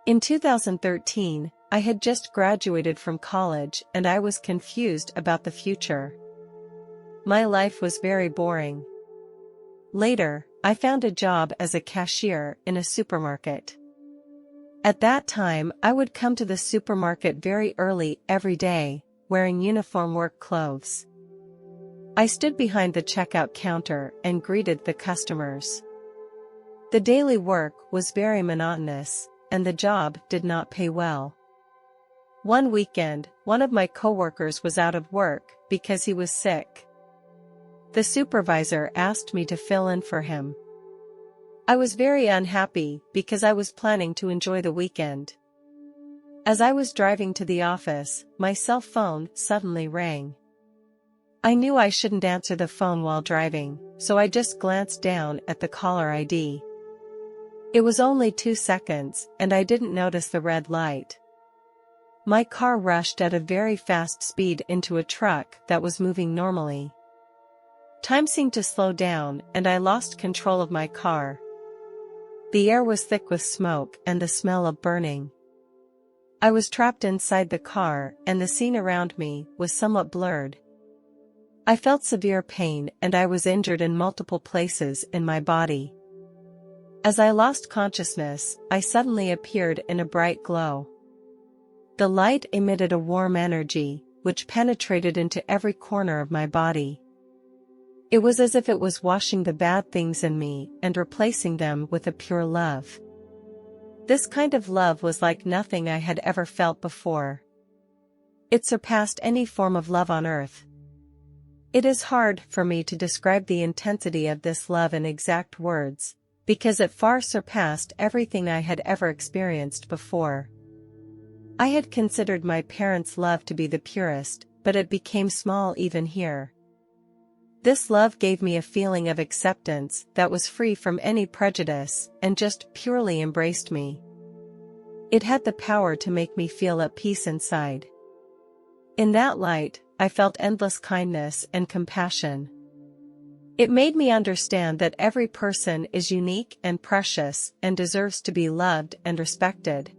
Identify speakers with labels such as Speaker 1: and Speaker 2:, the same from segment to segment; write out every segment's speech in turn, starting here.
Speaker 1: In 2013, I had just graduated from college and I was confused about the future. My life was very boring. Later, I found a job as a cashier in a supermarket. At that time, I would come to the supermarket very early every day, wearing uniform work clothes. I stood behind the checkout counter and greeted the customers. The daily work was very monotonous, and the job did not pay well. One weekend, one of my coworkers was out of work because he was sick. The supervisor asked me to fill in for him. I was very unhappy because I was planning to enjoy the weekend. As I was driving to the office, my cell phone suddenly rang. I knew I shouldn't answer the phone while driving, so I just glanced down at the caller ID. It was only 2 seconds, and I didn't notice the red light. My car rushed at a very fast speed into a truck that was moving normally. Time seemed to slow down, and I lost control of my car. The air was thick with smoke and the smell of burning. I was trapped inside the car, and the scene around me was somewhat blurred. I felt severe pain and I was injured in multiple places in my body. As I lost consciousness, I suddenly appeared in a bright glow. The light emitted a warm energy, which penetrated into every corner of my body. It was as if it was washing the bad things in me and replacing them with a pure love. This kind of love was like nothing I had ever felt before. It surpassed any form of love on earth. It is hard for me to describe the intensity of this love in exact words, because it far surpassed everything I had ever experienced before. I had considered my parents' love to be the purest, but it became small even here. This love gave me a feeling of acceptance that was free from any prejudice and just purely embraced me. It had the power to make me feel at peace inside. In that light, I felt endless kindness and compassion. It made me understand that every person is unique and precious and deserves to be loved and respected.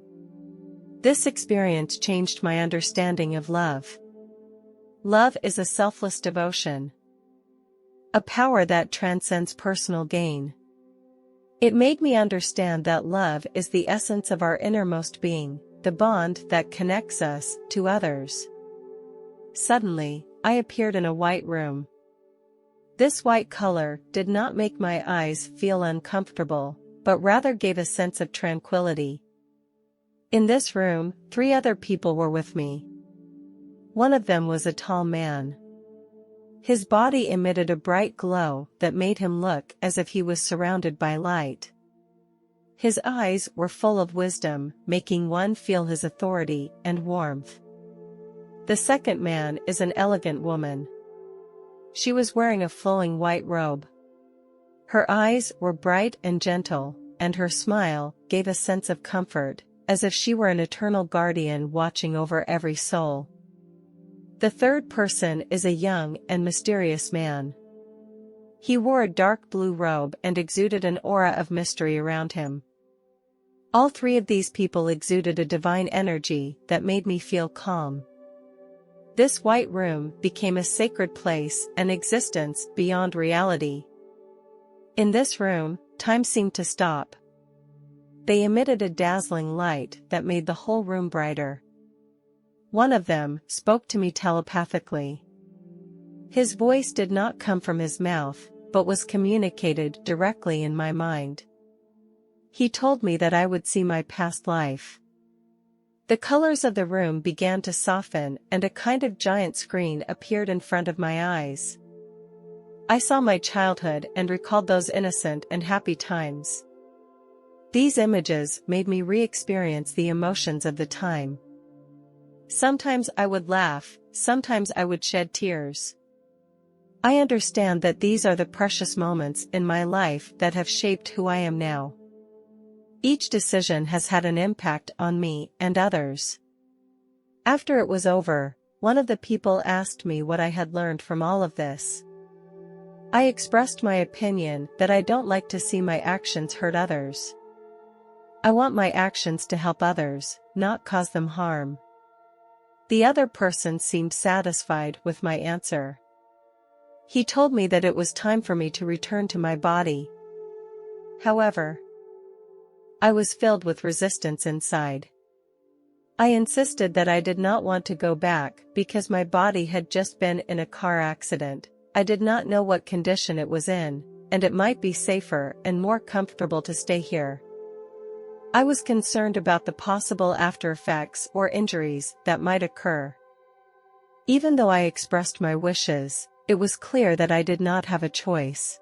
Speaker 1: This experience changed my understanding of love. Love is a selfless devotion. A power that transcends personal gain. It made me understand that love is the essence of our innermost being, the bond that connects us to others. Suddenly, I appeared in a white room. This white color did not make my eyes feel uncomfortable, but rather gave a sense of tranquility. In this room, 3 other people were with me. One of them was a tall man. His body emitted a bright glow that made him look as if he was surrounded by light. His eyes were full of wisdom, making one feel his authority and warmth. The second man is an elegant woman. She was wearing a flowing white robe. Her eyes were bright and gentle, and her smile gave a sense of comfort, as if she were an eternal guardian watching over every soul. The third person is a young and mysterious man. He wore a dark blue robe and exuded an aura of mystery around him. All 3 of these people exuded a divine energy that made me feel calm. This white room became a sacred place, an existence beyond reality. In this room, time seemed to stop. They emitted a dazzling light that made the whole room brighter. One of them spoke to me telepathically. His voice did not come from his mouth, but was communicated directly in my mind. He told me that I would see my past life. The colors of the room began to soften and a kind of giant screen appeared in front of my eyes. I saw my childhood and recalled those innocent and happy times. These images made me re-experience the emotions of the time. Sometimes I would laugh, sometimes I would shed tears. I understand that these are the precious moments in my life that have shaped who I am now. Each decision has had an impact on me and others. After it was over, one of the people asked me what I had learned from all of this. I expressed my opinion that I don't like to see my actions hurt others. I want my actions to help others, not cause them harm. The other person seemed satisfied with my answer. He told me that it was time for me to return to my body. However, I was filled with resistance inside. I insisted that I did not want to go back because my body had just been in a car accident. I did not know what condition it was in, and it might be safer and more comfortable to stay here. I was concerned about the possible after effects or injuries that might occur. Even though I expressed my wishes, it was clear that I did not have a choice.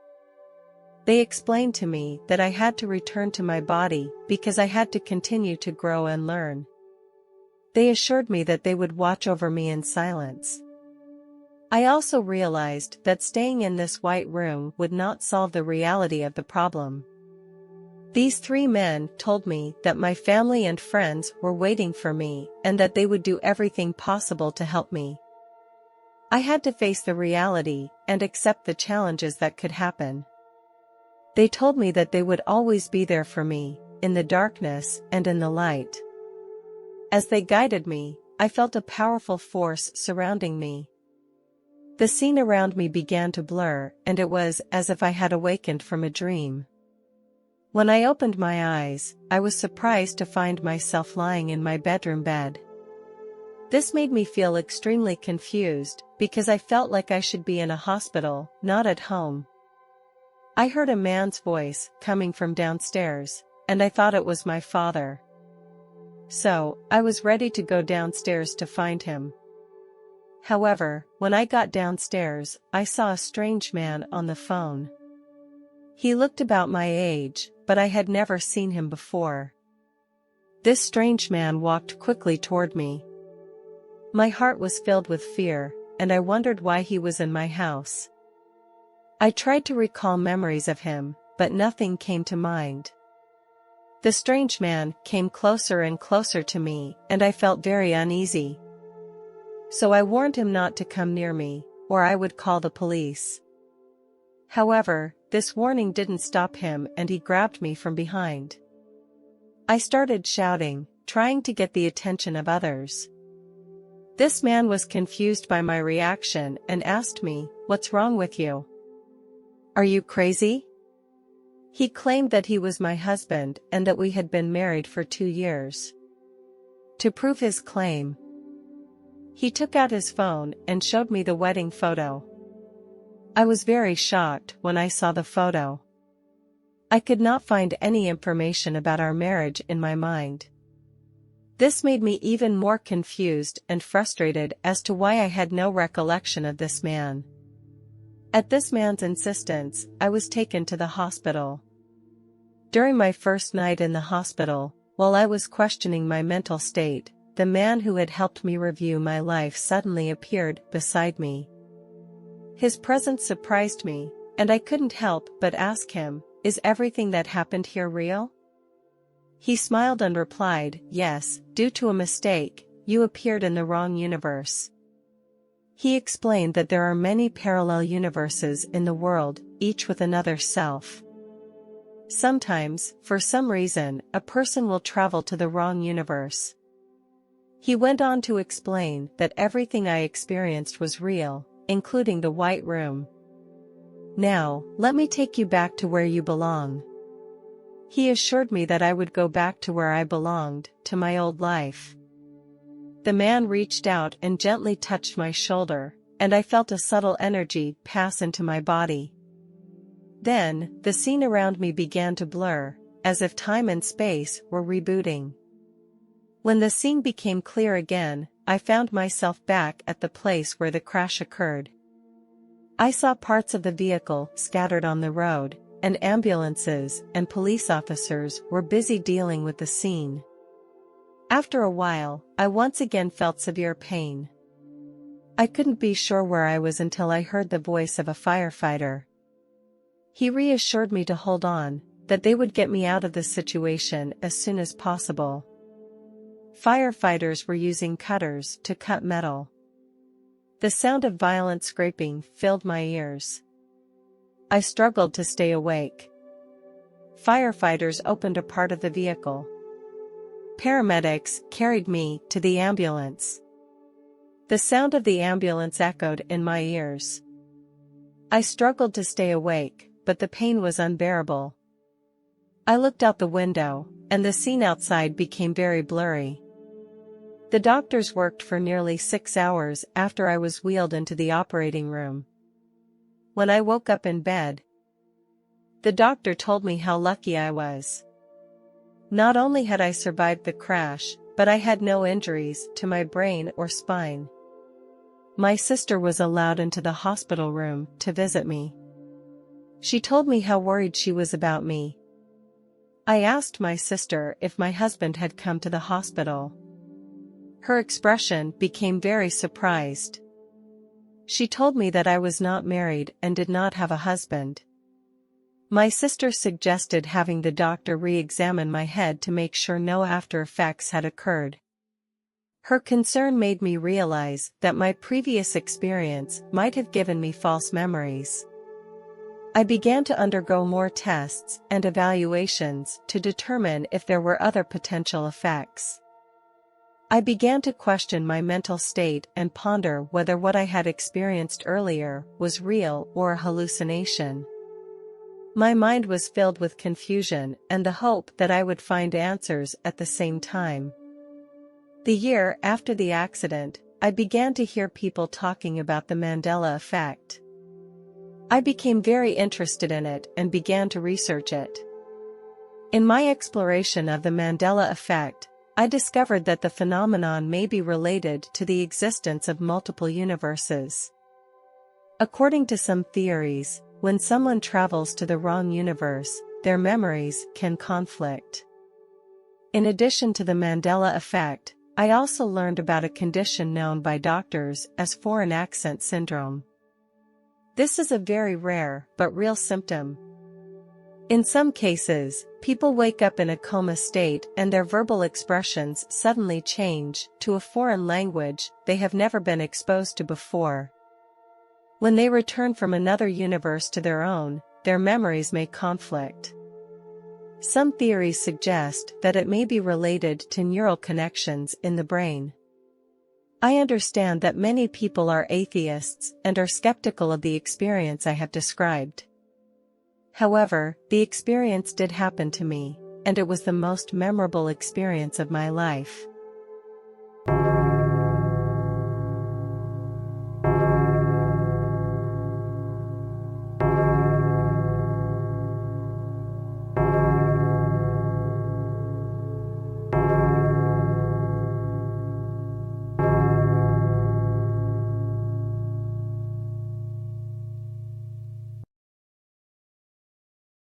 Speaker 1: They explained to me that I had to return to my body because I had to continue to grow and learn. They assured me that they would watch over me in silence. I also realized that staying in this white room would not solve the reality of the problem. These 3 men told me that my family and friends were waiting for me and that they would do everything possible to help me. I had to face the reality and accept the challenges that could happen. They told me that they would always be there for me, in the darkness and in the light. As they guided me, I felt a powerful force surrounding me. The scene around me began to blur, and it was as if I had awakened from a dream. When I opened my eyes, I was surprised to find myself lying in my bedroom bed. This made me feel extremely confused, because I felt like I should be in a hospital, not at home. I heard a man's voice coming from downstairs, and I thought it was my father. So, I was ready to go downstairs to find him. However, when I got downstairs, I saw a strange man on the phone. He looked about my age, but I had never seen him before. This strange man walked quickly toward me. My heart was filled with fear, and I wondered why he was in my house. I tried to recall memories of him, but nothing came to mind. The strange man came closer and closer to me, and I felt very uneasy. So I warned him not to come near me, or I would call the police. However, this warning didn't stop him, and he grabbed me from behind. I started shouting, trying to get the attention of others. This man was confused by my reaction and asked me, "What's wrong with you? Are you crazy?" He claimed that he was my husband and that we had been married for 2 years. To prove his claim, he took out his phone and showed me the wedding photo. I was very shocked when I saw the photo. I could not find any information about our marriage in my mind. This made me even more confused and frustrated as to why I had no recollection of this man. At this man's insistence, I was taken to the hospital. During my first night in the hospital, while I was questioning my mental state, the man who had helped me review my life suddenly appeared beside me. His presence surprised me, and I couldn't help but ask him, "Is everything that happened here real?" He smiled and replied, "Yes, due to a mistake, you appeared in the wrong universe." He explained that there are many parallel universes in the world, each with another self. Sometimes, for some reason, a person will travel to the wrong universe. He went on to explain that everything I experienced was real, including the white room. "Now, let me take you back to where you belong." He assured me that I would go back to where I belonged, to my old life. The man reached out and gently touched my shoulder, and I felt a subtle energy pass into my body. Then, the scene around me began to blur, as if time and space were rebooting. When the scene became clear again, I found myself back at the place where the crash occurred. I saw parts of the vehicle scattered on the road, and ambulances and police officers were busy dealing with the scene. After a while, I once again felt severe pain. I couldn't be sure where I was until I heard the voice of a firefighter. He reassured me to hold on, that they would get me out of the situation as soon as possible. Firefighters were using cutters to cut metal. The sound of violent scraping filled my ears. I struggled to stay awake. Firefighters opened a part of the vehicle, Paramedics carried me to the ambulance. The sound of the ambulance echoed in my ears. I struggled to stay awake, but the pain was unbearable. I looked out the window, and the scene outside became very blurry. The doctors worked for nearly 6 hours after I was wheeled into the operating room. When I woke up in bed, the doctor told me how lucky I was. Not only had I survived the crash, but I had no injuries to my brain or spine. My sister was allowed into the hospital room to visit me. She told me how worried she was about me. I asked my sister if my husband had come to the hospital. Her expression became very surprised. She told me that I was not married and did not have a husband. My sister suggested having the doctor re-examine my head to make sure no after effects had occurred. Her concern made me realize that my previous experience might have given me false memories. I began to undergo more tests and evaluations to determine if there were other potential effects. I began to question my mental state and ponder whether what I had experienced earlier was real or a hallucination. My mind was filled with confusion and the hope that I would find answers at the same time. The year after the accident, I began to hear people talking about the Mandela effect. I became very interested in it and began to research it. In my exploration of the Mandela effect, I discovered that the phenomenon may be related to the existence of multiple universes. According to some theories, when someone travels to the wrong universe, their memories can conflict. In addition to the Mandela effect, I also learned about a condition known by doctors as foreign accent syndrome. This is a very rare but real symptom. In some cases, people wake up in a coma state and their verbal expressions suddenly change to a foreign language they have never been exposed to before. When they return from another universe to their own, their memories may conflict. Some theories suggest that it may be related to neural connections in the brain. I understand that many people are atheists and are skeptical of the experience I have described. However, the experience did happen to me, and it was the most memorable experience of my life.